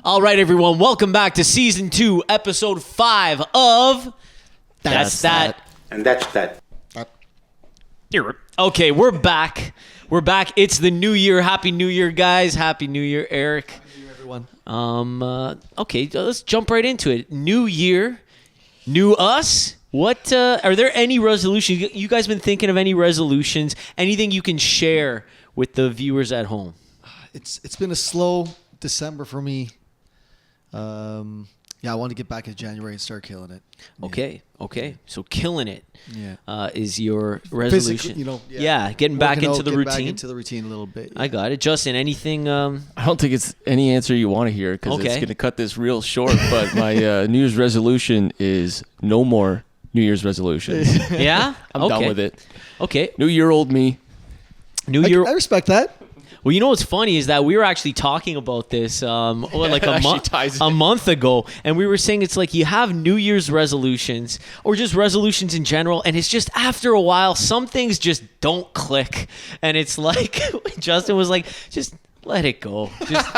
All right, everyone, welcome back to Season 2, Episode 5 of... That's That. And that's that. Okay, we're back. We're back. It's the new year. Happy New Year, guys. Happy New Year, Eric. Happy New Year, everyone. Okay, let's jump right into it. New year, new us. What are there any resolutions? You guys been thinking of any resolutions? Anything you can share with the viewers at home? It's been a slow December for me. I want to get back in January and start killing it. Okay. So killing it Yeah. is your resolution. Getting back Working into out, the getting routine. back into the routine a little bit. I got it. Justin, anything? I don't think it's any answer you want to hear because it's going to cut this real short. But my New Year's resolution is no more New Year's resolutions. Yeah? I'm done with it. Okay. New year, old me. New year. I respect that. Well, you know what's funny is that we were actually talking about this like a month ago, and we were saying it's like you have New Year's resolutions or just resolutions in general, and it's just after a while, some things just don't click. And it's like, Justin was like, just let it go. Just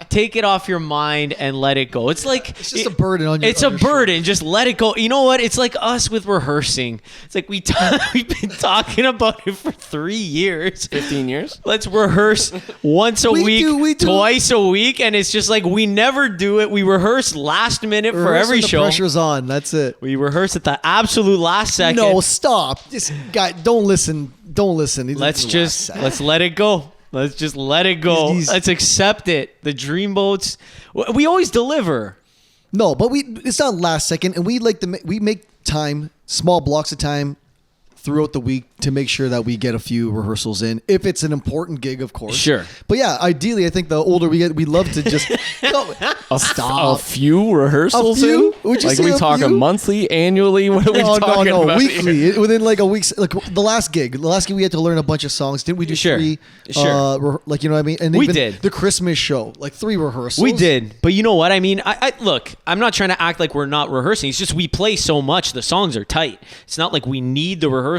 take it off your mind and let it go. It's like It's just a burden on your It's a burden. Just let it go. You know what? It's like us with rehearsing. It's like we've been talking about it for 3 years. 15 years? Let's rehearse once a week, we do. twice a week, and it's just like we never do it. We rehearse last minute for every the show. Pressure's on. That's it. We rehearse at the absolute last second. No, stop. This guy, don't listen. Don't listen. Let's let it go. Let's just let it go. Let's accept it. The Dreamboats, we always deliver. No, but it's not last second, and we make time, small blocks of time throughout the week to make sure that we get a few rehearsals in. If it's an important gig, of course. Sure. But yeah, ideally, I think the older we get, we love to just A few rehearsals A few? in? Would you Like say we a talking few? monthly, annually? What are we talking about weekly. here? Within like a week, like the last gig we had to learn a bunch of songs. Didn't we do Sure. three? Sure. Like, you know what I mean? And We even did. the Christmas show, like 3 rehearsals. We did. But you know what? I mean, I look, I'm not trying to act like we're not rehearsing. It's just we play so much. The songs are tight. It's not like we need the rehearsal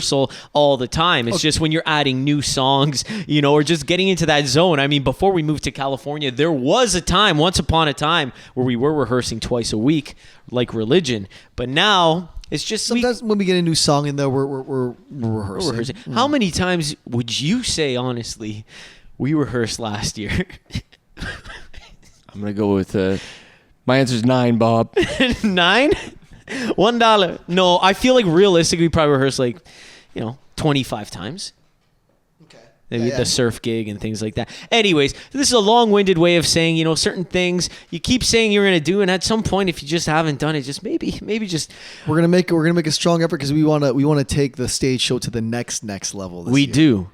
all the time. It's just when you're adding new songs, or just getting into that zone. I mean, before we moved to California, there was a time, once upon a time, where we were rehearsing twice a week, like religion. But now it's just Sometimes when we get a new song in there, we're rehearsing. How many times would you say, honestly, we rehearsed last year? I'm going to go with, my answer is 9, Bob. 9? $1. No, I feel like realistically we probably rehearsed 25 times. Okay. Maybe the surf gig and things like that. Anyways, this is a long-winded way of saying, certain things you keep saying you're going to do, and at some point, if you just haven't done it, just maybe just we're gonna make a strong effort because we want to take the stage show to the next level. We do.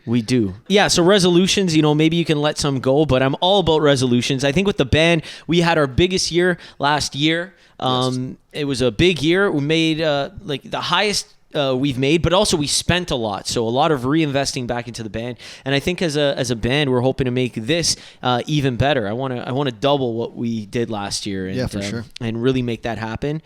Yeah. So resolutions, maybe you can let some go, but I'm all about resolutions. I think with the band, we had our biggest year last year. It was a big year. We made the highest we've made, but also we spent a lot. So a lot of reinvesting back into the band. And I think as a band, we're hoping to make this even better. I want to double what we did last year. And, for sure. And really make that happen.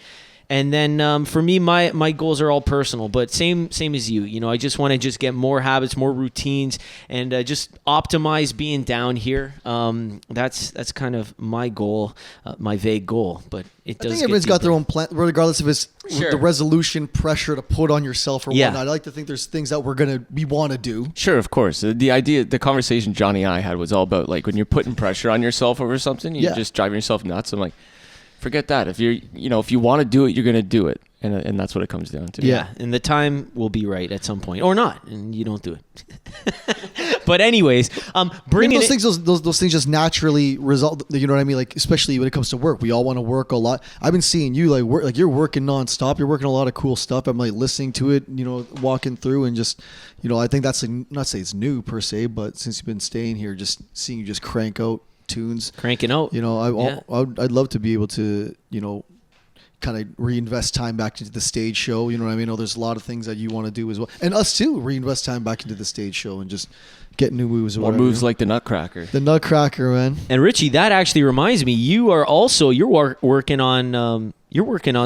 And then for me, my goals are all personal, but same as you. I just want to just get more habits, more routines, and just optimize being down here. That's kind of my goal, my vague goal. But it does. I think everyone's got their own plan, regardless if it's Sure. the resolution pressure to put on yourself or Yeah. whatnot. I like to think there's things that we want to do. Sure, of course. The conversation Johnny and I had was all about like when you're putting pressure on yourself over something, you're just driving yourself nuts. I'm like, forget that. If if you want to do it, you're going to do it. And that's what it comes down to. Yeah. And the time will be right at some point or not. And you don't do it. But anyways, bringing those things just naturally result. You know what I mean? Like, especially when it comes to work, we all want to work a lot. I've been seeing you like you're working nonstop. You're working a lot of cool stuff. I'm like listening to it, walking through and just, I think that's like, not say it's new per se, but since you've been staying here, just seeing you just crank out tunes, cranking out. I'd love to be able to, kind of reinvest time back into the stage show. You know what I mean? There's a lot of things that you want to do as well, and us too. Reinvest time back into the stage show and just get new moves. More moves like the Nutcracker. The Nutcracker, man. And Richie, that actually reminds me, you are also working on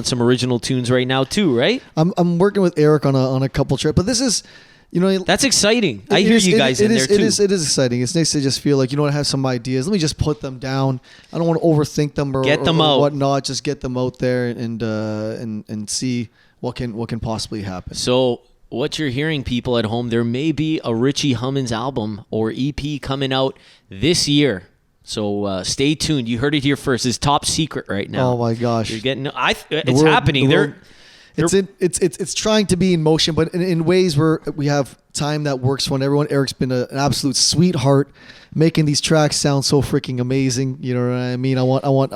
some original tunes right now too, right? I'm working with Eric on a couple tracks, but this is You know, That's exciting. I hear you guys in there too. It is exciting. It's nice to just feel like, you know what, I have some ideas. Let me just put them down. I don't want to overthink them or Get them out. whatnot. Just get them out there and see what can possibly happen. So what you're hearing, people at home, there may be a Richie Hummins album or EP coming out this year. So stay tuned. You heard it here first. It's top secret right now. Oh my gosh. You're getting it's happening. It's trying to be in motion, but in ways where we have time that works for everyone. Eric's been an absolute sweetheart, making these tracks sound so freaking amazing. You know what I mean? We want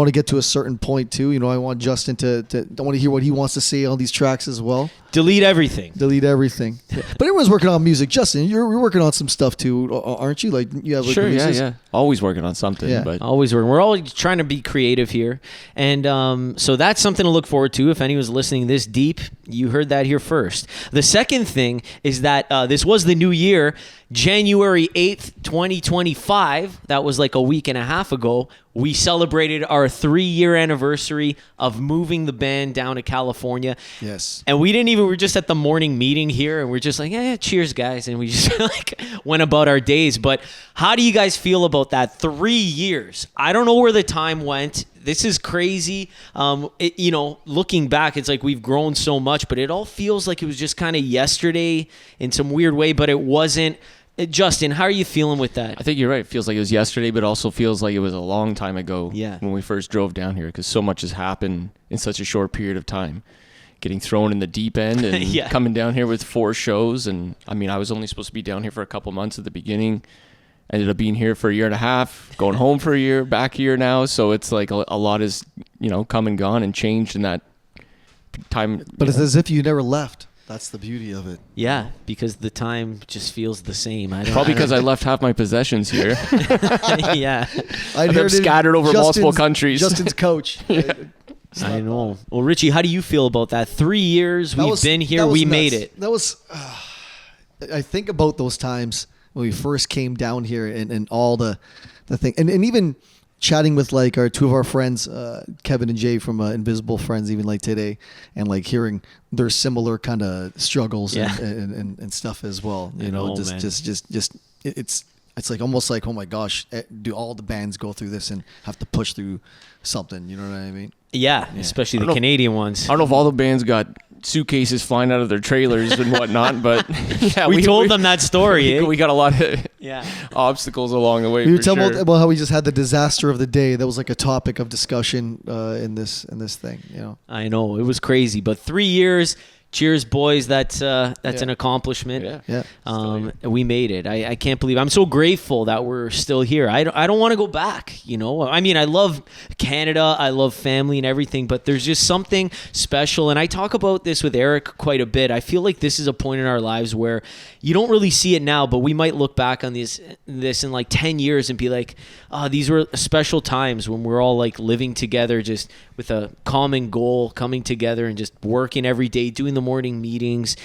to get to a certain point too. You know, I want Justin to I want to hear what he wants to say on these tracks as well. Delete everything. But everyone's working on music. Justin, you're working on some stuff too, aren't you? Like you have sure, yeah. Always working on something. Yeah. But Always working. We're always trying to be creative here, and so that's something to look forward to. If anyone's listening this deep, you heard that here first. The second thing is that this was the new year, January 8th, 2025. That was like a week and a half ago. We celebrated our 3-year anniversary of moving the band down to California. Yes. And we're just at the morning meeting here, and we're just like, yeah, cheers, guys. And we just like went about our days. But how do you guys feel about that? 3 years. I don't know where the time went. This is crazy. Looking back, it's like we've grown so much, but it all feels like it was just kind of yesterday in some weird way, but it wasn't. Justin, how are you feeling with that? I think you're right. It feels like it was yesterday, but also feels like it was a long time ago when we first drove down here, because so much has happened in such a short period of time. Getting thrown in the deep end and coming down here with 4 shows. And I mean, I was only supposed to be down here for a couple months at the beginning. Ended up being here for a year and a half, going home for a year, back here now. So it's like a lot has, come and gone and changed in that time. But it's as if you never left. That's the beauty of it. Yeah, because the time just feels the same. Probably because I left half my possessions here. Yeah. They're scattered over multiple countries. Justin's coach. I know. Well, Richie, how do you feel about that? 3 years we've been here. We made it. That was. I think about those times when we first came down here and all the thing, and even chatting with like two of our friends, Kevin and Jay from Invisible Friends, even like today, and like hearing their similar kind of struggles and stuff as well. It's like almost like, oh my gosh, do all the bands go through this and have to push through something? You know what I mean? Yeah. Especially the Canadian ones. I don't know if all the bands got suitcases flying out of their trailers and whatnot, but yeah, we told them that story. We got a lot of obstacles along the way. You were telling about how we just had the disaster of the day. That was like a topic of discussion in this thing. I know, it was crazy, but 3 years. Cheers, boys. That's an accomplishment. Yeah. We made it. I can't believe. I'm so grateful that we're still here. I don't want to go back. I mean, I love Canada. I love family and everything, but there's just something special. And I talk about this with Eric quite a bit. I feel like this is a point in our lives where you don't really see it now, but we might look back on this in like 10 years and be like, oh, these were special times when we're all like living together, just with a common goal, coming together and just working every day, doing the morning meetings,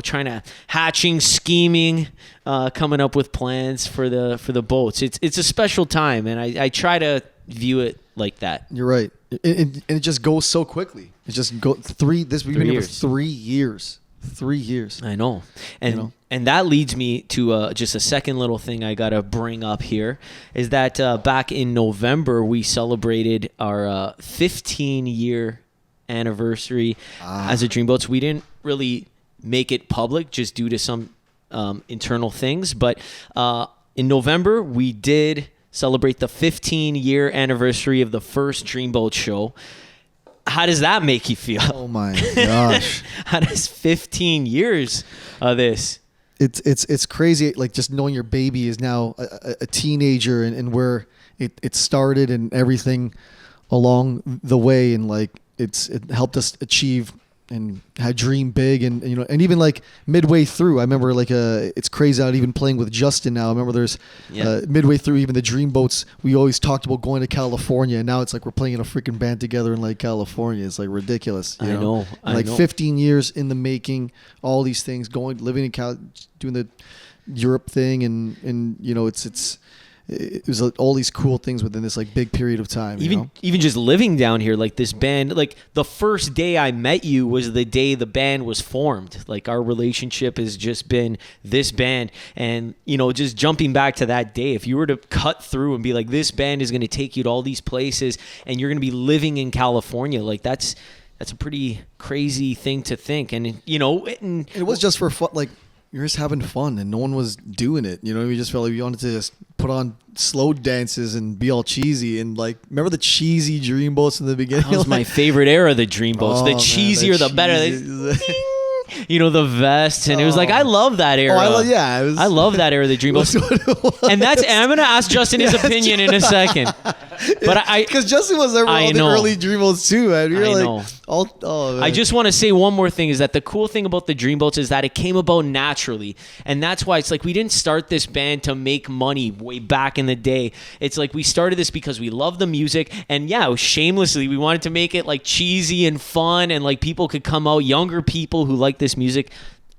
trying to scheming, coming up with plans for the boats. It's a special time, and I try to view it like that. You're right, and it just goes so quickly. It just go we've been here for 3 years. 3 years. I know, and that leads me to just a second little thing I gotta bring up here is that back in November we celebrated our 15-year anniversary as a Dreamboats. We didn't really make it public just due to some internal things, but in November we did celebrate the 15-year anniversary of the first Dreamboat show. How does that make you feel? Oh my gosh. How does 15 years of this? It's crazy, like just knowing your baby is now a teenager and where it started and everything along the way, and like it helped us achieve and had dream big, and and even like midway through, I remember like it's crazy out even playing with Justin now. I remember there's midway through even the Dreamboats, we always talked about going to California, and now it's like we're playing in a freaking band together in like California. It's like ridiculous. I know. Like 15 years in the making, all these things, living in doing the Europe thing, and it's it was like all these cool things within this like big period of time. Even just living down here, like this band, like the first day I met you was the day the band was formed. Like our relationship has just been this band, and just jumping back to that day, if you were to cut through and be like, this band is going to take you to all these places, and you're going to be living in California, like that's a pretty crazy thing to think. And it was just for fun, like. You're just having fun, and no one was doing it. We just felt like we wanted to just put on slow dances and be all cheesy. And like, remember the cheesy Dreamboats in the beginning? That was my favorite era, the Dreamboats. The cheesier, the better. The vests, and it was like, I love that era. I love that era, the Dreamboats. And I'm gonna ask Justin his opinion in a second. But because Justin was there for all the early Dreamboats too, man. I just want to say one more thing, is that the cool thing about the Dreamboats is that it came about naturally, and that's why it's like we didn't start this band to make money way back in the day. It's like we started this because we love the music, and shamelessly we wanted to make it like cheesy and fun, and like people could come out, younger people who like this music,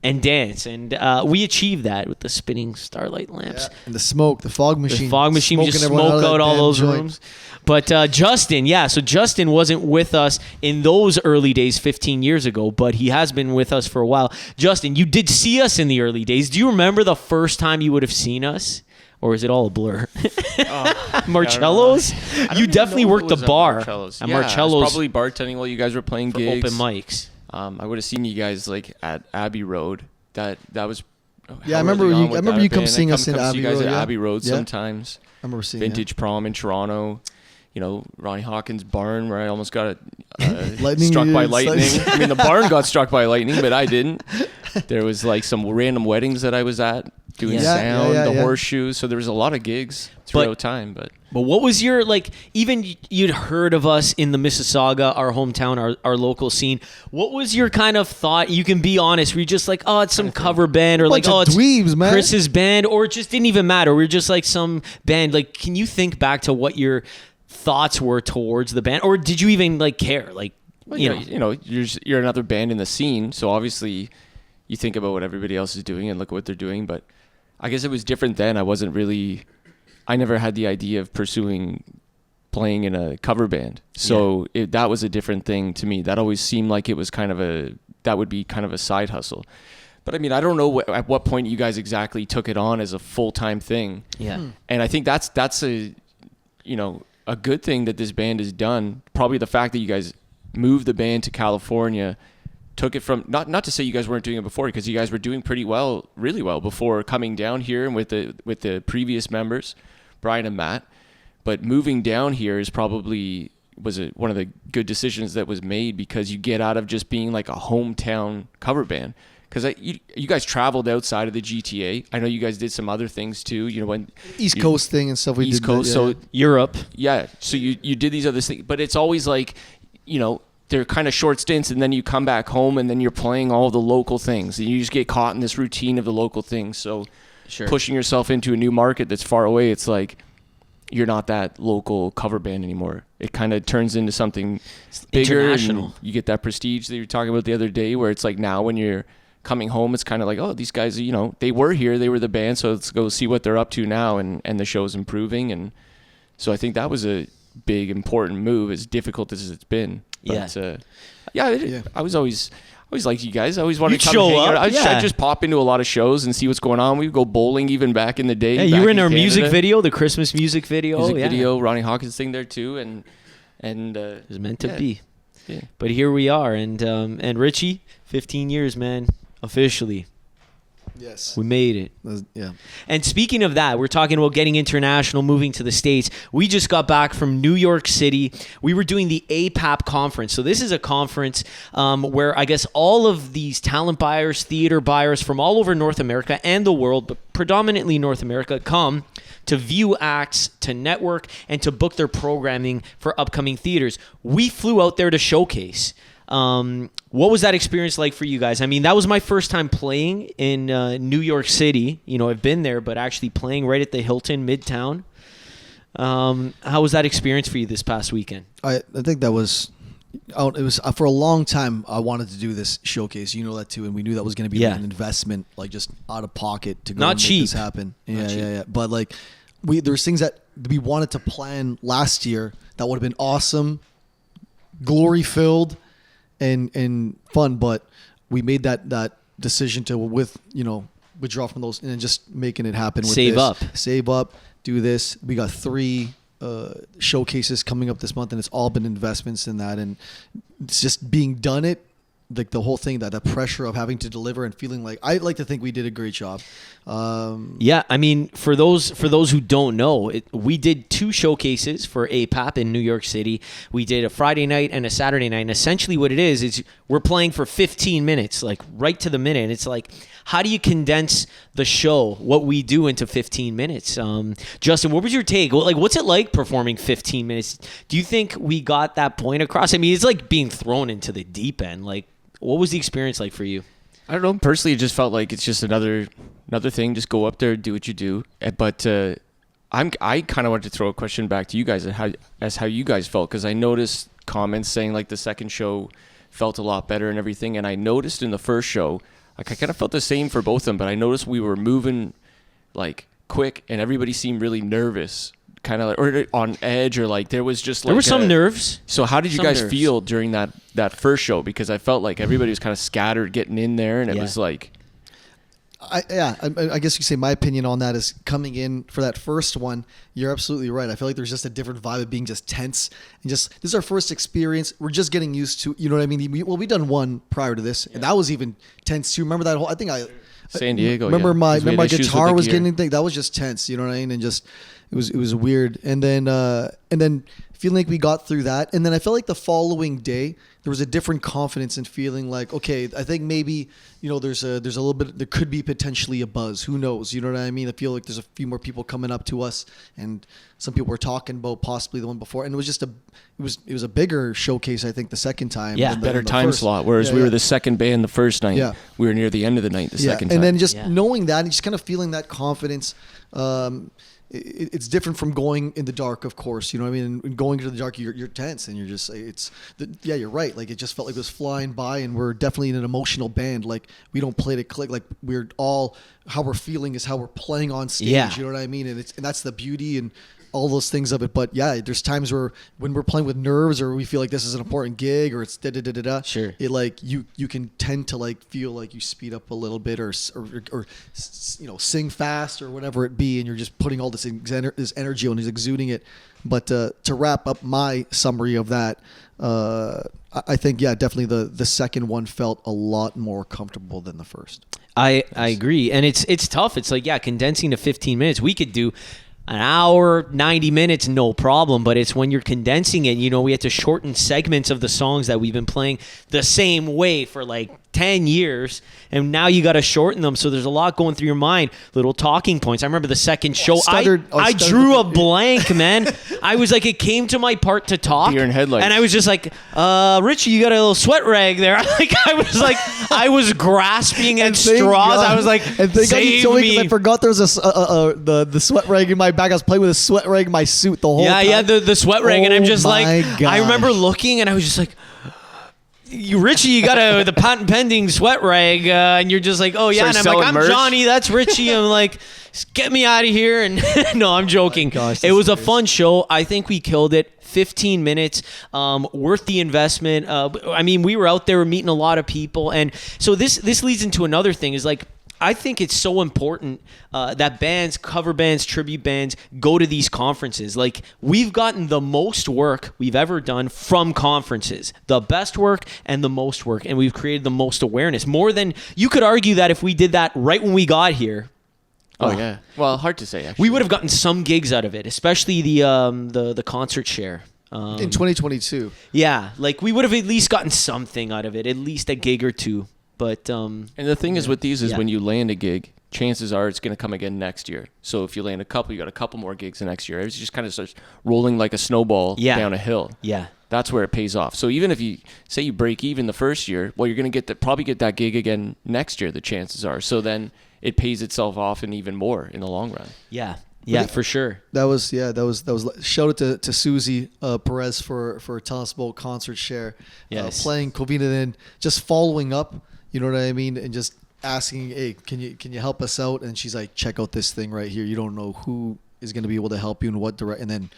and dance. And we achieved that with the spinning starlight lamps. Yeah. And the smoke, the fog machine. We just smoke out all those rooms. But Justin, so Justin wasn't with us in those early days 15 years ago, but he has been with us for a while. Justin, you did see us in the early days. Do you remember the first time you would have seen us? Or is it all a blur? Marcello's? You definitely worked the bar. Marcello's. Marcello's. Probably bartending while you guys were playing gigs. Open mics. I would have seen you guys like at Abbey Road. That was. I remember you come seeing us in Abbey Road. Abbey Road sometimes. I remember seeing Vintage Prom in Toronto. Ronnie Hawkins' barn where I almost got lightning struck by lightning. I mean, the barn got struck by lightning, but I didn't. There was like some random weddings that I was at doing sound, the horseshoe. So there was a lot of gigs throughout time. But what was your, like, even you'd heard of us in the Mississauga, our hometown, our local scene. What was your kind of thought? You can be honest. Were you just like, oh, it's some cover band, or like, oh, it's dweebs, man. Chris's band, or it just didn't even matter? We were just like some band. Like, can you think back to what your thoughts were towards the band, or did you even like care? Like, you're another band in the scene, so obviously you think about what everybody else is doing and look at what they're doing. But I guess it was different then. I never had the idea of pursuing playing in a cover band, so that was a different thing to me. That always seemed like it was that would be kind of a side hustle. But I mean, I don't know at what point you guys exactly took it on as a full-time thing. And I think that's a good thing that this band has done. Probably the fact that you guys moved the band to California, took it from, not to say you guys weren't doing it before, because you guys were doing pretty well, really well before coming down here and with the previous members, Brian and Matt. But moving down here was one of the good decisions that was made, because you get out of just being like a hometown cover band. Because you guys traveled outside of the GTA. I know you guys did some other things too. when East Coast thing and stuff. East Coast, so Europe. Yeah, so you did these other things, but it's always like, they're kind of short stints, and then you come back home, and then you're playing all the local things, and you just get caught in this routine of the local things. So pushing yourself into a new market that's far away, it's like you're not that local cover band anymore. It kind of turns into something bigger. International. You get that prestige that you were talking about the other day, where it's like now when you're coming home, it's kind of like, oh, these guys, they were here, they were the band, so let's go see what they're up to now, and the show's improving. And so I think that was a big, important move, as difficult as it's been. But, I was always liked you guys. I always wanted to come show hang up. out. I'd just pop into a lot of shows and see what's going on. We'd go bowling even back in the day. Yeah, you were in our music video, the Christmas music video. Ronnie Hawkins thing there too, and it was meant to be. Yeah. But here we are, and Richie, 15 years, man. Officially. Yes. We made it. Yeah. And speaking of that, we're talking about getting international, moving to the States. We just got back from New York City. We were doing the APAP conference. So this is a conference where I guess all of these talent buyers, theater buyers from all over North America and the world, but predominantly North America, come to view acts, to network, and to book their programming for upcoming theaters. We flew out there to showcase. What was that experience like for you guys? I mean, that was my first time playing in New York City. I've been there, but actually playing right at the Hilton Midtown. How was that experience for you this past weekend? I think that was, it was for a long time. I wanted to do this showcase. You know that too, and we knew that was going to be like an investment, like just out of pocket to go Not and cheap. make this happen. Yeah. But like, there's things that we wanted to plan last year that would have been awesome, glory filled, and fun, but we made that decision to withdraw from those and then just making it happen. With Save up, do this. We got 3 showcases coming up this month, and it's all been investments in that, and it's just being done it. Like the whole thing, that the pressure of having to deliver and feeling like, I like to think we did a great job. Yeah, I mean, for those who don't know, we did 2 showcases for APAP in New York City. We did a Friday night and a Saturday night. And essentially what it is we're playing for 15 minutes, like right to the minute. It's like, how do you condense the show, what we do, into 15 minutes? Justin, what was your take? Like, what's it like performing 15 minutes? Do you think we got that point across? I mean, it's like being thrown into the deep end. Like, what was the experience like for you? I don't know. Personally, it just felt like it's just another thing. Just go up there, do what you do. But I kind of wanted to throw a question back to you guys as how you guys felt, because I noticed comments saying like the second show felt a lot better and everything. And I noticed in the first show, like I kind of felt the same for both of them, but I noticed we were moving like quick and everybody seemed really nervous. Kind of like, or on edge, or like there was just like there were some nerves. So how did you guys feel during that first show? Because I felt like everybody was kind of scattered getting in there, and it was like, I guess you could say my opinion on that is, coming in for that first one, you're absolutely right. I feel like there's just a different vibe of being just tense and just, this is our first experience. We're just getting used to, you know what I mean? We've done one prior to this, and that was even tense too. Remember that whole? I think San Diego. Remember my guitar was gear. getting thing. That was just tense. You know what I mean? And just it was weird. And then feeling like we got through that. And then I felt like the following day there was a different confidence in feeling like, okay, I think maybe there's a little bit, there could be potentially a buzz. Who knows? You know what I mean? I feel like there's a few more people coming up to us, and some people were talking about possibly the one before. And it was just it was a bigger showcase, I think, the second time. Yeah, better time slot. Whereas we were the second band the first night. Yeah. We were near the end of the night the second time. And then just knowing that and just kind of feeling that confidence. It's different from going in the dark, of course. You know what I mean? And going into the dark, you're tense, and you're just, you're right. Like, it just felt like it was flying by, and we're definitely in an emotional band. Like, we don't play to click. Like, we're all, how we're feeling is how we're playing on stage. Yeah. You know what I mean? And that's the beauty and all those things of it. But yeah, there's times when we're playing with nerves, or we feel like this is an important gig, or it's da-da-da-da-da. Sure. It like, you can tend to like feel like you speed up a little bit, or sing fast, or whatever it be, and you're just putting all this energy on, he's exuding it. But to wrap up my summary of that, I think, definitely the second one felt a lot more comfortable than the first. I agree. And it's tough. It's like, condensing to 15 minutes. We could do an hour, 90 minutes, no problem. But it's when you're condensing it, we had to shorten segments of the songs that we've been playing the same way for like 10 years. And now you got to shorten them. So there's a lot going through your mind, little talking points. I remember the second show, I drew a blank, man. I was like, it came to my part to talk. Deer in headlights. And I was just like, Richie, you got a little sweat rag there. I was grasping at straws. I was like, save me. I forgot there was the sweat rag in my bag. I was playing with a sweat rag in my suit the whole time. Yeah, the sweat rag. And I'm just like, gosh. I remember looking, and I was just like, Richie, you got the patent pending sweat rag, and you're just like, oh yeah, and I'm like, I'm merch. Johnny, that's Richie. I'm like, get me out of here. And no, I'm joking. Gosh, it was a fun show. I think we killed it. 15 minutes, worth the investment. I mean, we were out there meeting a lot of people, and so this leads into another thing. Is like, I think it's so important that bands, cover bands, tribute bands go to these conferences. Like, we've gotten the most work we've ever done from conferences, the best work and the most work, and we've created the most awareness. More than, you could argue that if we did that right when we got here. Oh yeah. Well, hard to say, actually. We would have gotten some gigs out of it, especially the concert share. In 2022. Yeah, like we would have at least gotten something out of it, at least a gig or two. But and the thing is with these is when you land a gig, chances are it's going to come again next year. So if you land a couple, you got a couple more gigs the next year. It just kind of starts rolling like a snowball down a hill. Yeah. That's where it pays off. So even if you say you break even the first year, well, you're going to probably get that gig again next year, the chances are. So then it pays itself off and even more in the long run. Yeah. Yeah, for sure. That was shout out to Susie Perez for telling us about concert share. Yes. Playing Covina, then just following up, you know what I mean, and just asking, hey, can you help us out? And she's like, check out this thing right here. You don't know who is going to be able to help you in what direct, and then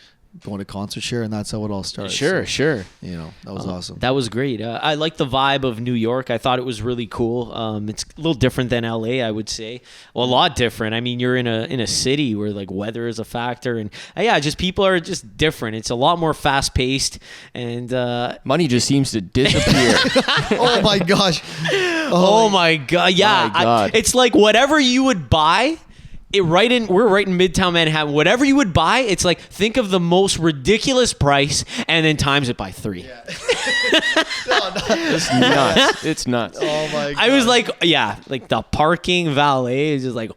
going to concert share, and that's how it all started. Sure. You know, that was awesome. That was great. I like the vibe of New York. I thought it was really cool. It's a little different than LA, I would say. Well, a lot different. I mean, you're in a city where like weather is a factor, and just people are just different. It's a lot more fast paced, and money just seems to disappear. Oh my gosh. Oh my god. Yeah. My God. It's like whatever you would buy. We're right in Midtown Manhattan. Whatever you would buy, it's like think of the most ridiculous price and then times it by 3. Yeah. It's nuts. It's nuts. Oh my god. I was like, like the parking valet is just like,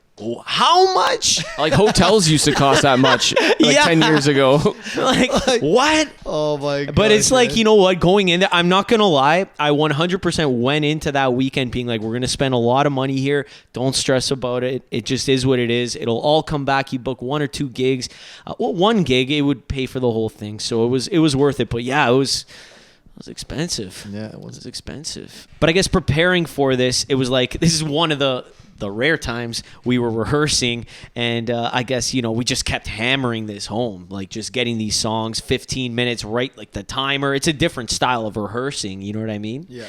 how much? Like hotels used to cost that much like 10 years ago. like what? Oh my god. But it's like, you know what, going in there, I'm not going to lie, I 100% went into that weekend being like, we're going to spend a lot of money here. Don't stress about it. It just is what it is. It'll all come back. You book 1 or 2 gigs. One gig, it would pay for the whole thing. So it was worth it. But yeah, it was expensive. Yeah, it was expensive. But I guess preparing for this, it was like, this is one of the rare times we were rehearsing, and I guess, you know, we just kept hammering this home, like just getting these songs 15 minutes right, like the timer. It's a different style of rehearsing, you know what I mean? Yeah.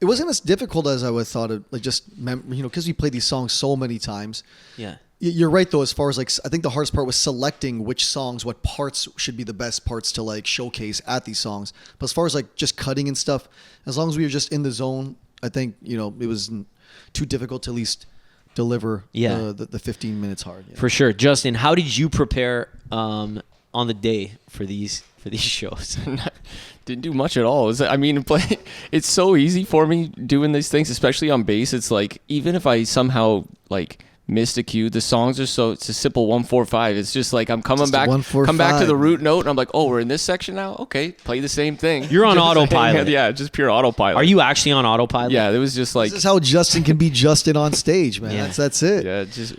It wasn't as difficult as I would have thought it, like just, you know, because we played these songs so many times. Yeah. You're right, though, as far as like, I think the hardest part was selecting which songs, what parts should be the best parts to like showcase at these songs. But as far as like just cutting and stuff, as long as we were just in the zone, I think, you know, it wasn't too difficult to at least deliver the 15 minutes hard. For sure. Justin, how did you prepare on the day for these shows? Didn't do much at all. It's so easy for me doing these things, especially on bass. It's like, even if I somehow like missed a cue, the songs are it's a simple 1-4-5. It's just like I'm coming back to the root note, and I'm like, oh, we're in this section now. Okay, play the same thing. You're on autopilot. Yeah, just pure autopilot. Are you actually on autopilot? Yeah, it was just like, this is how Justin can be Justin on stage, man. Yeah. That's it. Yeah, just.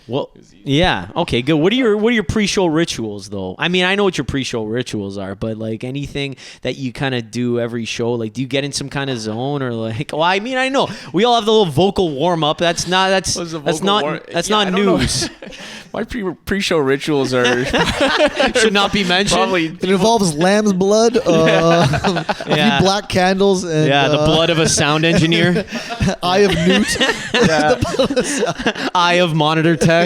Well, yeah. Okay, good. What are your pre-show rituals, though? I mean, I know what your pre-show rituals are, but like anything that you kind of do every show, like do you get in some kind of zone or like? Well, I mean, I know we all have the little vocal warm up. That's not news. My pre-show rituals are should not be mentioned. Probably it involves lamb's blood, a few black candles, and the blood of a sound engineer, eye of newt, eye of monitor tech.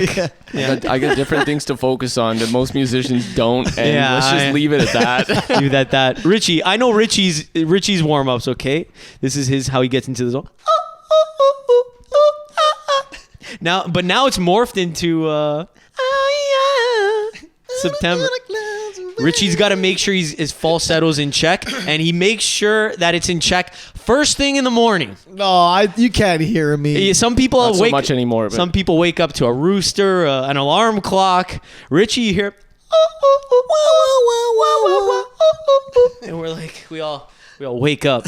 Yeah. I got different things to focus on that most musicians don't, and let's just leave it at that. Do that. Richie, I know Richie's warm ups. Okay, this is how he gets into the zone. Now it's morphed into September. Richie's got to make sure his falsetto's in check, and he makes sure that it's in check first thing in the morning. No, you can't hear me. Some people Not so much anymore. But. Some people wake up to a rooster, an alarm clock. Richie, you hear, and we're like, we all wake up.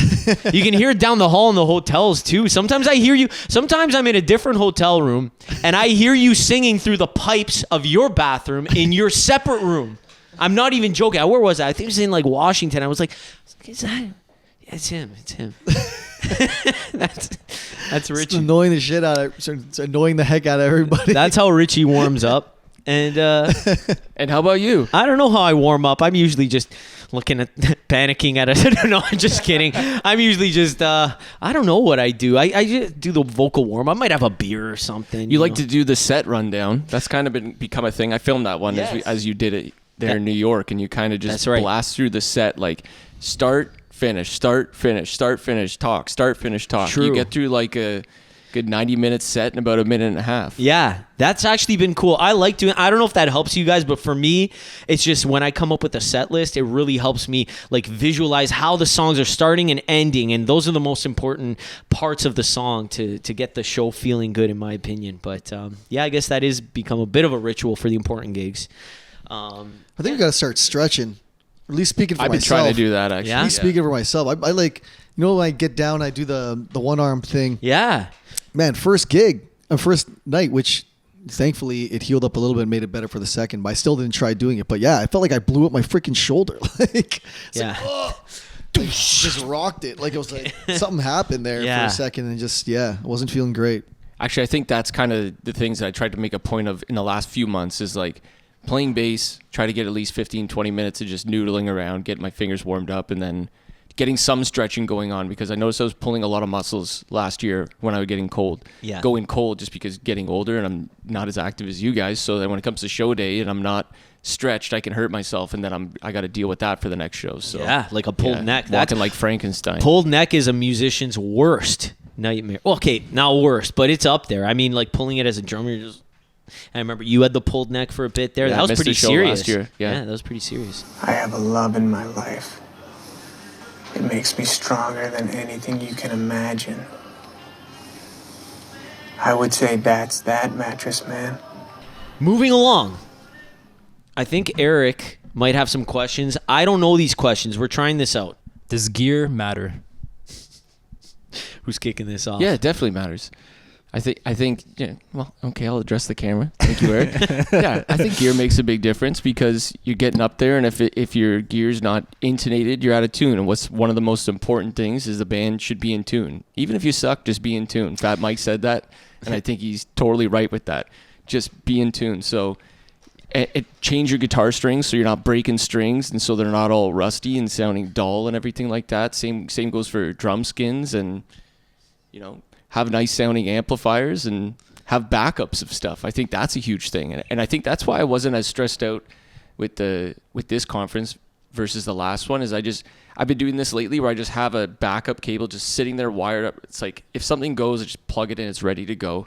You can hear it down the hall in the hotels too. Sometimes I hear you. Sometimes I'm in a different hotel room and I hear you singing through the pipes of your bathroom in your separate room. I'm not even joking. Where was I? I think it was in like Washington. I was like, is that? Yeah, it's him. It's him. That's Richie. It's annoying the shit out of. It's annoying the heck out of everybody. That's how Richie warms up. And and how about you? I don't know how I warm up. I'm usually just looking at panicking at it. No, I'm just kidding. I'm usually just I don't know what I do. I just do the vocal warm. I might have a beer or something. You like to do the set rundown. That's kind of become a thing. I filmed that one as you did it there in New York, and you kind of just blast through the set like start, finish, start, finish, start, finish, talk, start, finish, talk. True. You get through like a good 90-minute set in about a minute and a half. Yeah, that's actually been cool. I like doing. I don't know if that helps you guys, but for me, it's just when I come up with a set list, it really helps me like visualize how the songs are starting and ending, and those are the most important parts of the song to get the show feeling good, in my opinion. But yeah, I guess that is become a bit of a ritual for the important gigs. I think we got to start stretching. At least speaking for myself. I've been trying to do that actually. At least speaking for myself. I like, you know, when I get down, I do the one arm thing. Yeah. Man, first night, which thankfully it healed up a little bit and made it better for the second, but I still didn't try doing it. But yeah, I felt like I blew up my freaking shoulder. Like, just rocked it. Like it was like something happened there for a second and just, I wasn't feeling great. Actually, I think that's kind of the things that I tried to make a point of in the last few months is like playing bass, try to get at least 15, 20 minutes of just noodling around, get my fingers warmed up, and then getting some stretching going on, because I noticed I was pulling a lot of muscles last year when I was getting cold. Yeah. Going cold just because getting older and I'm not as active as you guys. So then when it comes to show day and I'm not stretched, I can hurt myself, and then I got to deal with that for the next show. So yeah, like a pulled neck. Walking like Frankenstein. Pulled neck is a musician's worst nightmare. Well, okay, not worst, but it's up there. I mean, like pulling it as a drummer, you're just. I remember you had the pulled neck for a bit there. Yeah, that was missed pretty the show serious. last year. Yeah, that was pretty serious. I have a love in my life. It makes me stronger than anything you can imagine. I would say that's that, Mattress Man. Moving along. I think Eric might have some questions. I don't know these questions. We're trying this out. Does gear matter? Who's kicking this off? Yeah, it definitely matters. I think, yeah, well, okay, I'll address the camera. Thank you, Eric. Yeah, I think gear makes a big difference, because you're getting up there, and if your gear's not intonated, you're out of tune. And what's one of the most important things is the band should be in tune. Even if you suck, just be in tune. Fat Mike said that, and I think he's totally right with that. Just be in tune. So change your guitar strings so you're not breaking strings, and so they're not all rusty and sounding dull and everything like that. Same goes for drum skins, and, you know, have nice sounding amplifiers and have backups of stuff. I think that's a huge thing. And I think that's why I wasn't as stressed out with this conference versus the last one. I've been doing this lately where I just have a backup cable just sitting there wired up. It's like, if something goes, I just plug it in, it's ready to go.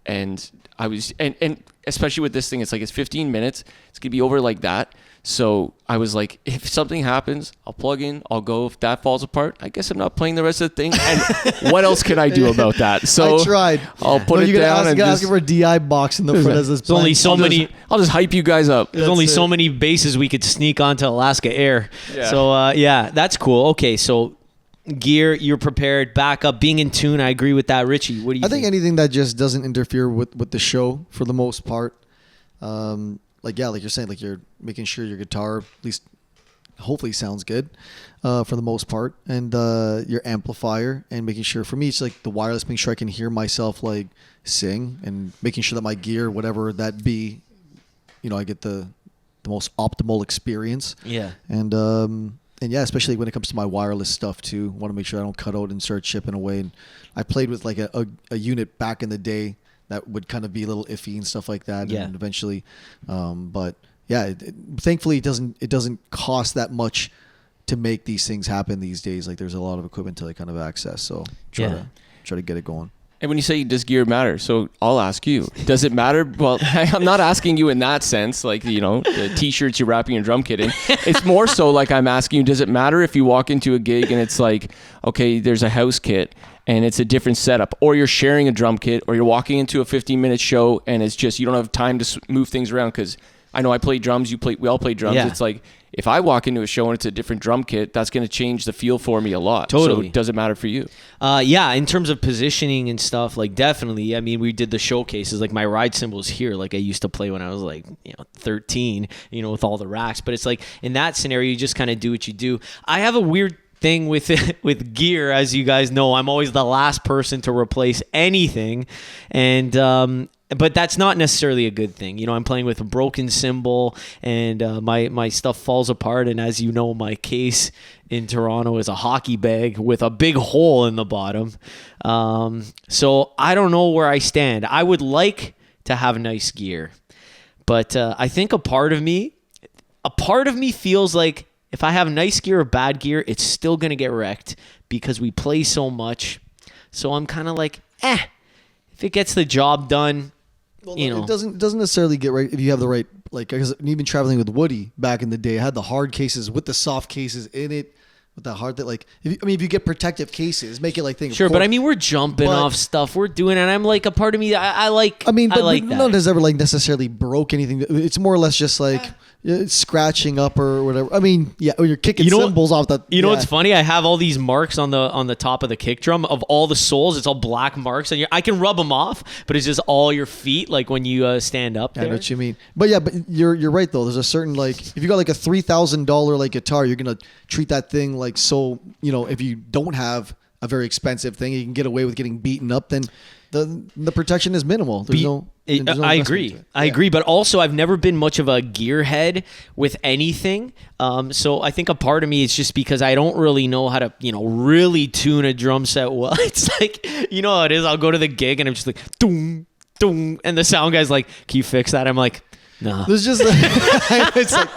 And and especially with this thing, it's like, it's 15 minutes. It's going to be over like that. So I was like, if something happens, I'll plug in, I'll go. If that falls apart, I guess I'm not playing the rest of the thing. And what else can I do about that? So I tried. I'll put it down and ask for a DI box in the front as this. There's only so many. I'll just hype you guys up. There's only so many bases we could sneak onto Alaska Air. Yeah. So yeah, that's cool. Okay, so gear, you're prepared, backup, being in tune. I agree with that. Richie, what do you think? I think anything that just doesn't interfere with the show for the most part. Like you're saying, like you're making sure your guitar at least hopefully sounds good for the most part, and your amplifier, and making sure, for me, it's like the wireless, making sure I can hear myself like sing, and making sure that my gear, whatever that be, you know, I get the most optimal experience. Yeah. And yeah, especially when it comes to my wireless stuff too, want to make sure I don't cut out and start chipping away. And I played with like a unit back in the day that would kind of be a little iffy and stuff like that. Yeah. And eventually, but yeah, thankfully it doesn't cost that much to make these things happen these days. Like there's a lot of equipment to like kind of access. So try to get it going. And when you say, does gear matter? So I'll ask you, does it matter? Well, I'm not asking you in that sense, like, you know, the t-shirts you're wrapping your drum kit in. It's more so like I'm asking you, does it matter if you walk into a gig and it's like, okay, there's a house kit and it's a different setup, or you're sharing a drum kit, or you're walking into a 15-minute show and it's just, you don't have time to move things around? Because I know I play drums, we all play drums. Yeah. It's like, if I walk into a show and it's a different drum kit, that's going to change the feel for me a lot. Totally. So does it matter for you? Yeah, in terms of positioning and stuff, like definitely. I mean, we did the showcases, like my ride cymbals here, like I used to play when I was like, 13, with all the racks. But it's like in that scenario, you just kind of do what you do. I have a weird thing with with gear, as you guys know. I'm always the last person to replace anything, and but that's not necessarily a good thing. I'm playing with a broken cymbal, and my stuff falls apart. And as you know, my case in Toronto is a hockey bag with a big hole in the bottom. So I don't know where I stand. I would like to have nice gear, but I think a part of me feels like if I have nice gear or bad gear, it's still going to get wrecked because we play so much. So I'm kind of like, if it gets the job done, it doesn't necessarily get right if you have the right, like, because even traveling with Woody back in the day, I had the hard cases with the soft cases in it. With that hard, that like, if you get protective cases, make it like things. Sure, but I mean, we're jumping off stuff, we're doing, and I'm like, a part of me, I like. I mean, but like no one has ever like necessarily broke anything. It's more or less just like scratching up or whatever. I mean, yeah, or you're kicking cymbals off the. You know what's funny? I have all these marks on the top of the kick drum of all the soles. It's all black marks, and I can rub them off, but it's just all your feet, like when you stand up. I know what you mean, but yeah, but you're right though. There's a certain, like, if you got like a $3,000 like guitar, you're gonna treat that thing like so. If you don't have a very expensive thing, you can get away with getting beaten up, then the protection is minimal. There's no I agree. I agree. But also, I've never been much of a gearhead with anything. So I think a part of me is just because I don't really know how to, really tune a drum set well. It's like, you know how it is. I'll go to the gig and I'm just like, doom, doom. And the sound guy's like, can you fix that? I'm like, nah. There's just it's like,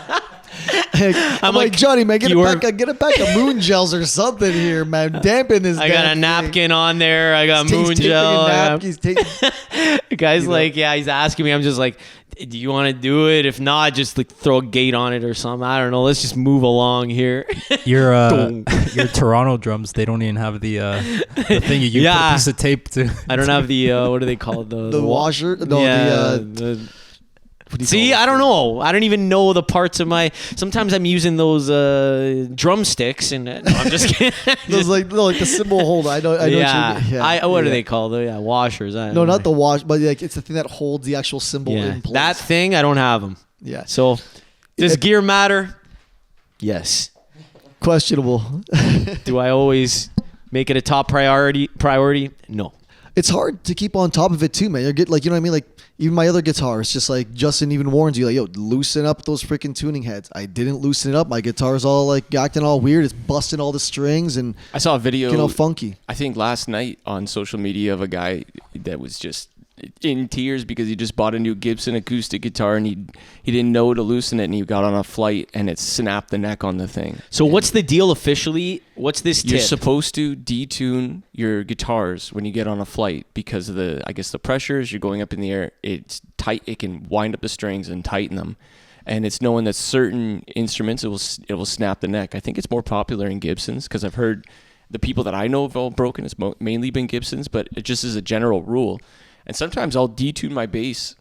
I'm like, Johnny, man, get a pack of moon gels or something here, man. Dampen this. I got a napkin on there. I got moon gel. Guy's like, he's asking me. I'm just like, do you want to do it? If not, just like throw a gate on it or something. I don't know. Let's just move along here. Your Toronto drums, they don't even have the thing you put a piece of tape to. I don't have the what do they call it? The washer? No, See, I don't know. I don't even know the parts of my. Sometimes I'm using those drumsticks, and no, I'm just kidding. Those like the cymbal holder. I know. What are they called? Washers. No, not the wash, but like it's the thing that holds the actual cymbal in place. That thing, I don't have them. Yeah. So, does gear matter? Yes. Questionable. Do I always make it a top priority? No. It's hard to keep on top of it too, man. You get you know what I mean, like. Even my other guitar, it's just like Justin even warns you, like, yo, loosen up those freaking tuning heads. I didn't loosen it up. My guitar's all like acting all weird. It's busting all the strings, and I saw a video, all funky. I think last night on social media of a guy that was just in tears because he just bought a new Gibson acoustic guitar and he didn't know to loosen it, and he got on a flight and it snapped the neck on the thing. So what's the deal officially? What's this tip? You're supposed to detune your guitars when you get on a flight because of the pressures. You're going up in the air. It's tight. It can wind up the strings and tighten them. And it's knowing that certain instruments it will snap the neck. I think it's more popular in Gibsons because I've heard the people that I know have all broken. It's mainly been Gibsons, but it just is a general rule. And sometimes I'll detune my bass,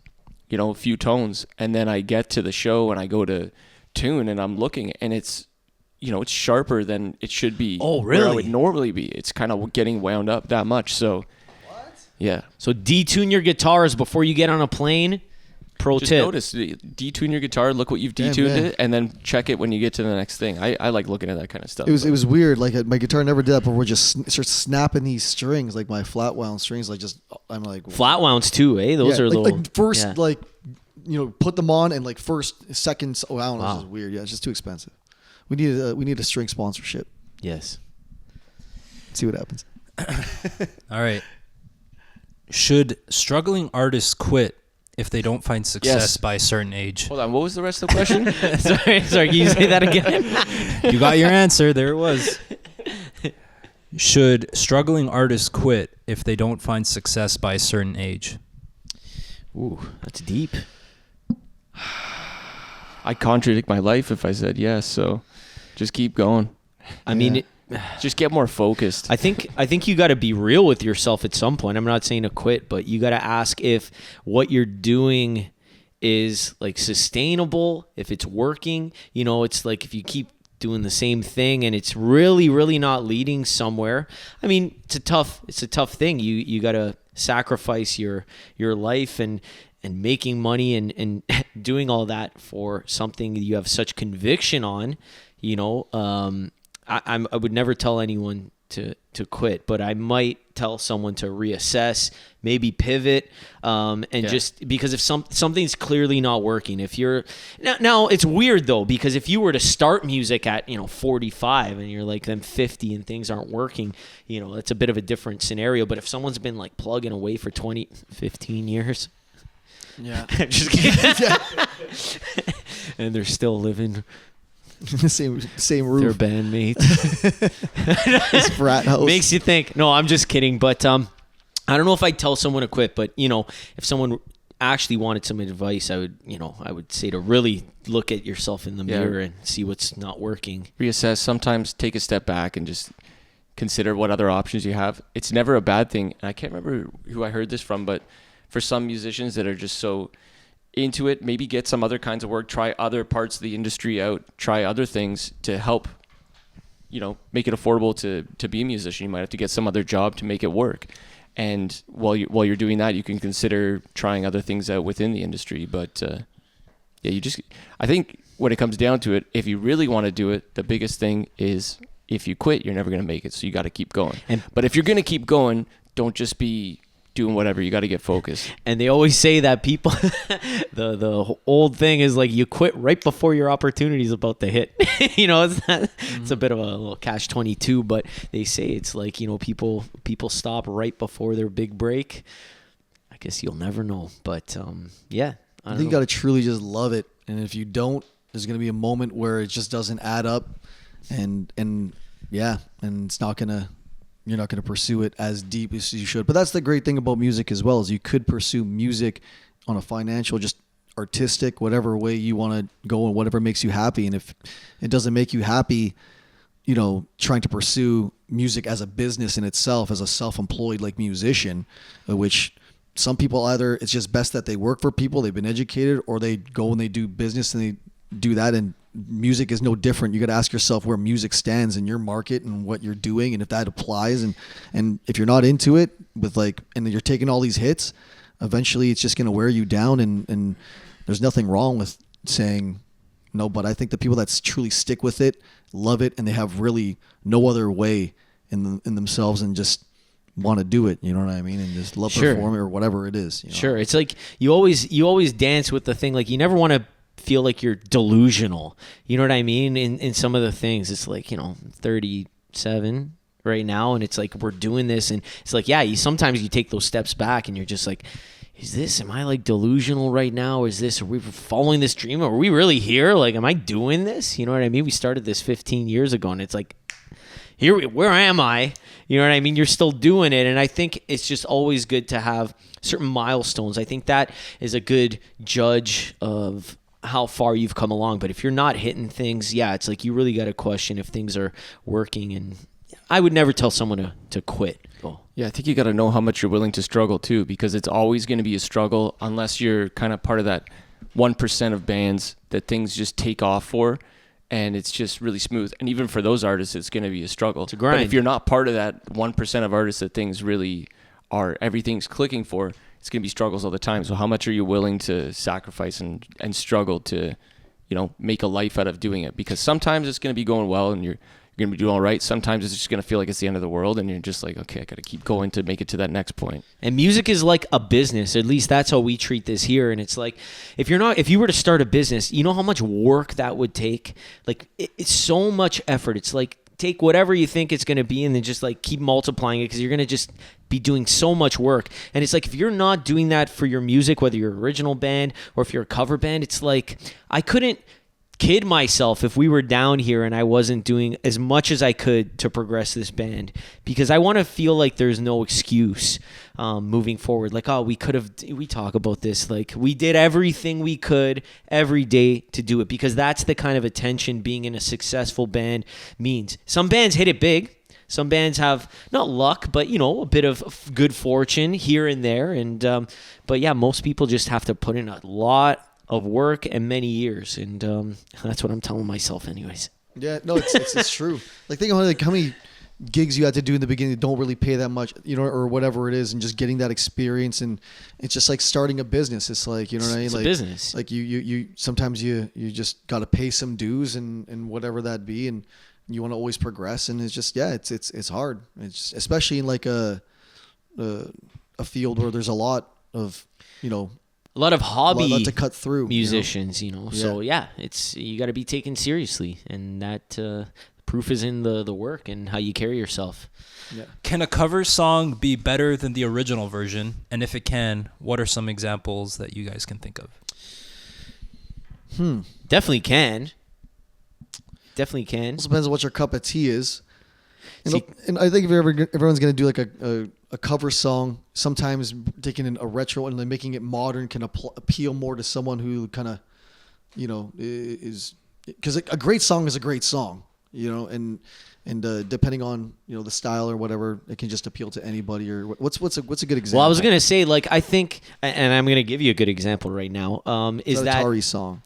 a few tones, and then I get to the show and I go to tune and I'm looking and it's, it's sharper than it should be. Oh, really? Where it would normally be. It's kind of getting wound up that much. So, yeah. So detune your guitars before you get on a plane. Pro Just tip. Notice, detune your guitar, look what you've detuned it, and then check it when you get to the next thing. I like looking at that kind of stuff. It was weird. Like my guitar never did that, but we're just start snapping these strings, like my flat wound strings. I'm like flat wounds too, eh? Those are first put them on and seconds. Oh, I don't know. This is weird. Yeah, it's just too expensive. We need a string sponsorship. Yes. See what happens. All right. Should struggling artists quit if they don't find success by a certain age? Hold on, what was the rest of the question? sorry, can you say that again? You got your answer. There it was. Should struggling artists quit if they don't find success by a certain age? Ooh, that's deep. I'd contradict my life if I said yes, so just keep going. I mean... Just get more focused. I think you got to be real with yourself at some point. I'm not saying to quit, but you got to ask if what you're doing is like sustainable, if it's working. It's like if you keep doing the same thing and it's really, really not leading somewhere. I mean, it's a tough thing. You got to sacrifice your life and making money and doing all that for something that you have such conviction on. I would never tell anyone to quit, but I might tell someone to reassess, maybe pivot, just because if something's clearly not working, if you're now it's weird though, because if you were to start music at 45 and you're like then 50 and things aren't working, that's a bit of a different scenario. But if someone's been like plugging away for 15 years, I'm just kidding, and they're still living. same roof. They're bandmates. This frat house. Makes you think. No, I'm just kidding. But I don't know if I'd tell someone to quit. But if someone actually wanted some advice, I would say to really look at yourself in the mirror and see what's not working. Reassess. Sometimes take a step back and just consider what other options you have. It's never a bad thing. And I can't remember who I heard this from, but for some musicians that are just so into it, maybe get some other kinds of work, try other parts of the industry out, try other things to help, make it affordable to be a musician. You might have to get some other job to make it work. And while you're doing that, you can consider trying other things out within the industry. But I think when it comes down to it, if you really want to do it, the biggest thing is if you quit, you're never going to make it. So you got to keep going. But if you're going to keep going, don't just be doing whatever. You got to get focused. And they always say that people, the old thing is like you quit right before your opportunity is about to hit. It's a bit of a little catch-22, but they say it's like, people stop right before their big break. I guess you'll never know. But I think you got to truly just love it. And if you don't, there's going to be a moment where it just doesn't add up. And it's not going to, you're not going to pursue it as deep as you should. But that's the great thing about music as well, is you could pursue music on a financial, just artistic, whatever way you want to go and whatever makes you happy. And if it doesn't make you happy, trying to pursue music as a business in itself, as a self-employed like musician, which some people either it's just best that they work for people, they've been educated, or they go and they do business and they do that. And music is no different. You got to ask yourself where music stands in your market and what you're doing, and if that applies. And if you're not into it and you're taking all these hits, eventually it's just going to wear you down. And there's nothing wrong with saying no. But I think the people that truly stick with it, love it, and they have really no other way in themselves and just want to do it, you know what I mean, and just love performing or whatever it is. Sure, it's like you always dance with the thing. Like you never want to feel like you're delusional. You know what I mean? In some of the things, it's like 37 right now, and it's like we're doing this, and it's like sometimes you take those steps back, and you're just like, am I like delusional right now? Are we following this dream? Are we really here? Like, am I doing this? You know what I mean? We started this 15 years ago, and it's like, where am I? You know what I mean? You're still doing it. And I think it's just always good to have certain milestones. I think that is a good judge of how far you've come along. But if you're not hitting things, it's like you really got to question if things are working. And I would never tell someone to quit. Yeah, I think you got to know how much you're willing to struggle too, because it's always going to be a struggle unless you're kind of part of that 1% of bands that things just take off for. And it's just really smooth. And even for those artists, it's going to be a struggle. It's a grind. But if you're not part of that 1% of artists that things really are, everything's clicking for, it's going to be struggles all the time. So how much are you willing to sacrifice and struggle to, make a life out of doing it? Because sometimes it's going to be going well and you're going to be doing all right. Sometimes it's just going to feel like it's the end of the world, and you're just like, okay, I got to keep going to make it to that next point. And music is like a business. At least that's how we treat this here. And it's like, if you were to start a business, you know how much work that would take? Like, it's so much effort. It's like, take whatever you think it's going to be and then just like keep multiplying it, because you're going to just be doing so much work. And it's like, if you're not doing that for your music, whether you're an original band or if you're a cover band, it's like, I couldn't kid myself if we were down here and I wasn't doing as much as I could to progress this band, because I want to feel like there's no excuse moving forward. Like, we talk about this, like we did everything we could every day to do it, because that's the kind of attention being in a successful band means. Some bands hit it big. Some bands have not luck, but a bit of good fortune here and there. And but most people just have to put in a lot of work and many years, and that's what I'm telling myself anyways. Yeah, no, it's true. Like, think about how many gigs you had to do in the beginning that don't really pay that much, or whatever it is, and just getting that experience. And it's just like starting a business. It's like, what I mean? It's like a business. Like you sometimes you just got to pay some dues and whatever that be, and you want to always progress. And it's just it's hard. It's especially in like a field where there's a lot of a lot of hobby to cut through musicians, So it's, you got to be taken seriously, and that proof is in the work and how you carry yourself. Yeah. Can a cover song be better than the original version? And if it can, what are some examples that you guys can think of? Definitely can. Definitely can. It depends on what your cup of tea is. And I think if everyone's going to do like a cover song, sometimes taking in a retro and then making it modern can appeal more to someone who kind of, is, because a great song is a great song, and depending on the style or whatever, it can just appeal to anybody. Or what's a good example? Well, I was gonna say, like, I think, and I'm gonna give you a good example right now. Is that Atari song?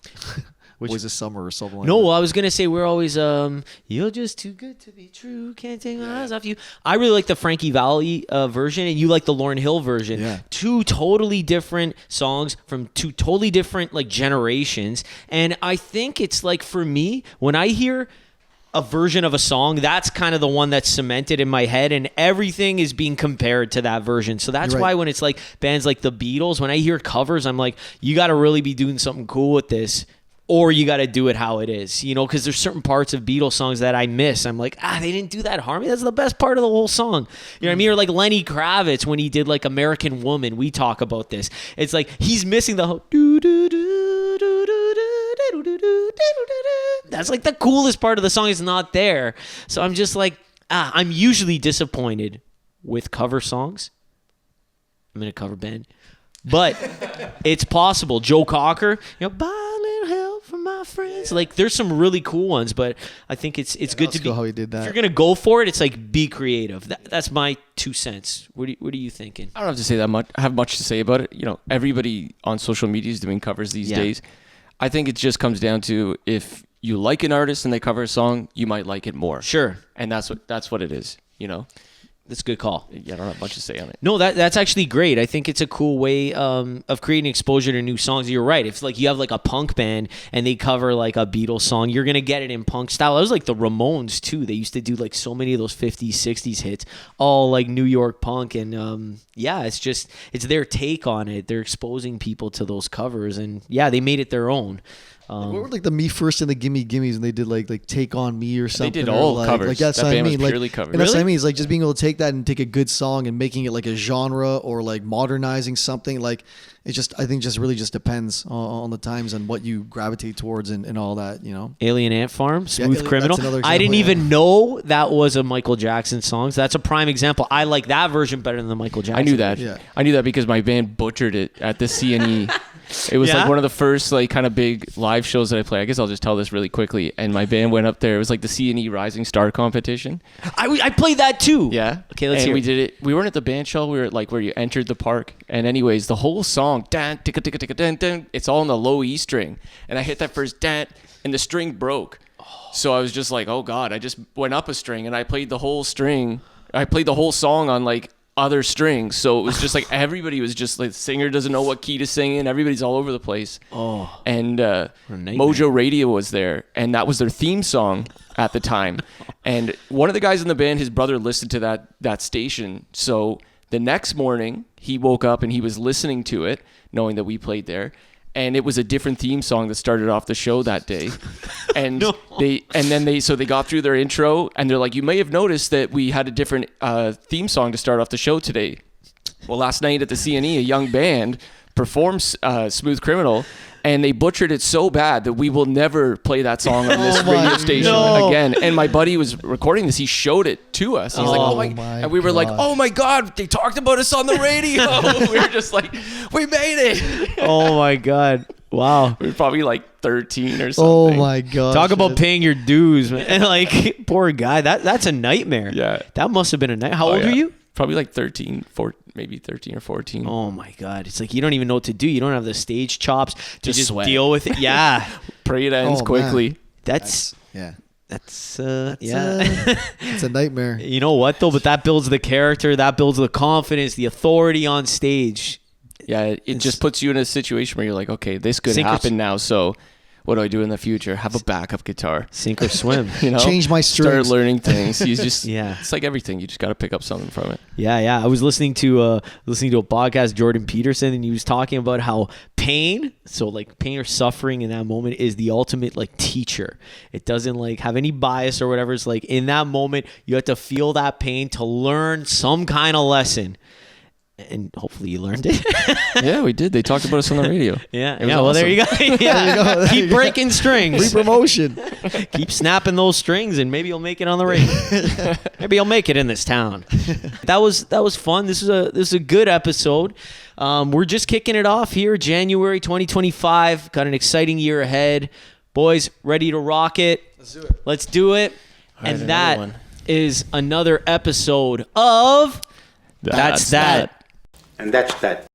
Boys of Summer or something like that. No, I was going to say we're always, you're just too good to be true, can't take my eyes off you. I really like the Frankie Valli version, and you like the Lauryn Hill version. Yeah. Two totally different songs from two totally different, like, generations. And I think it's like, for me, when I hear a version of a song, that's kind of the one that's cemented in my head, and everything is being compared to that version. So that's why when it's like bands like the Beatles, when I hear covers, I'm like, you got to really be doing something cool with this, or you got to do it how it is, because there's certain parts of Beatles songs that I miss. I'm like, they didn't do that harmony. That's the best part of the whole song. You know what I mean? Or like Lenny Kravitz when he did like American Woman. We talk about this. It's like he's missing the whole that's like the coolest part of the song is not there. So I'm just like, I'm usually disappointed with cover songs. I'm in a cover band. But it's possible. Joe Cocker, buy a little help from my friends. Like there's some really cool ones, but I think it's good to be. How he did that. If you're gonna go for it, it's like be creative. That's my 2 cents. What are you thinking? I don't have to say that much. I have much to say about it. Everybody on social media is doing covers these days. I think it just comes down to if you like an artist and they cover a song, you might like it more. Sure. And that's what it is. That's a good call. Yeah, I don't have much to say on it. No, that's actually great. I think it's a cool way of creating exposure to new songs. You're right. If like you have like a punk band and they cover like a Beatles song, you're gonna get it in punk style. It was like the Ramones too. They used to do like so many of those 50s, 60s hits, all like New York punk. And it's their take on it. They're exposing people to those covers, and they made it their own. What were like the Me First and the Gimme Gimmes, and they did like Take On Me or something? They did all covers. Like that's that what I band mean. was purely covers. And that's what I mean. Is like just being able to take that and take a good song and making it like a genre or like modernizing something. Like it just, I think, just really just depends on the times and what you gravitate towards and all that. Alien Ant Farm, Smooth Criminal. That's another I didn't example, even know that was a Michael Jackson song. So that's a prime example. I like that version better than the Michael Jackson. I knew that. Yeah. I knew that because my band butchered it at the CNE. It was like one of the first like kind of big live shows that I played. I guess I'll just tell this really quickly. And my band went up there. It was like the CNE Rising Star competition. I played that too. Yeah. Okay, let's hear we it. did it. We weren't at the band shell. We were at like where you entered the park. And anyways, the whole song, dan, ticka, ticka, ticka, dan, dan, it's all in the low E string. And I hit that first dan, and the string broke. So I was just like, oh God, I just went up a string and I played the whole string. I played the whole song on like other strings, so it was just like everybody was just like the singer doesn't know what key to sing in, everybody's all over the place. And Mojo Radio was there, and that was their theme song at the time. And one of the guys in the band, his brother listened to that station, so the next morning he woke up and he was listening to it knowing that we played there, and it was a different theme song that started off the show that day. And they got through their intro, and they're like, you may have noticed that we had a different theme song to start off the show today. Well, last night at the CNE, a young band performed Smooth Criminal, and they butchered it so bad that we will never play that song on this radio station again. And my buddy was recording this. He showed it to us. He's like, oh my, and we were like, oh my God, they talked about us on the radio. We were just like, we made it. Oh my God. Wow. We were probably like 13 or something. Oh my God. Talk about paying your dues, man. And like, poor guy. That's a nightmare. Yeah. That must have been a night. How old were you? Probably like 13, maybe 13 or 14. Oh my God. It's like you don't even know what to do. You don't have the stage chops to just sweat. deal with it. Yeah. Pray it ends quickly. Man. That's it's a nightmare. You know what though? But that builds the character, that builds the confidence, the authority on stage. Yeah, it just puts you in a situation where you're like, okay, this could happen now, so what do I do in the future? Have a backup guitar. Sink or swim. Change my strings. Start learning things. You just Yeah. It's like everything. You just got to pick up something from it. Yeah. I was listening to a podcast, Jordan Peterson, and he was talking about how pain or suffering in that moment is the ultimate like teacher. It doesn't like have any bias or whatever. It's like in that moment you have to feel that pain to learn some kind of lesson. And hopefully you learned it. Yeah, we did. They talked about us on the radio. Yeah. Well, awesome. There you go. Yeah. Keep breaking strings. Free promotion. Keep snapping those strings, and maybe you'll make it on the radio. Maybe you'll make it in this town. That was fun. This is a good episode. We're just kicking it off here, January 2025. Got an exciting year ahead, boys. Ready to rock it? Let's do it. Right, and that one. is another episode of That's That. And that's that.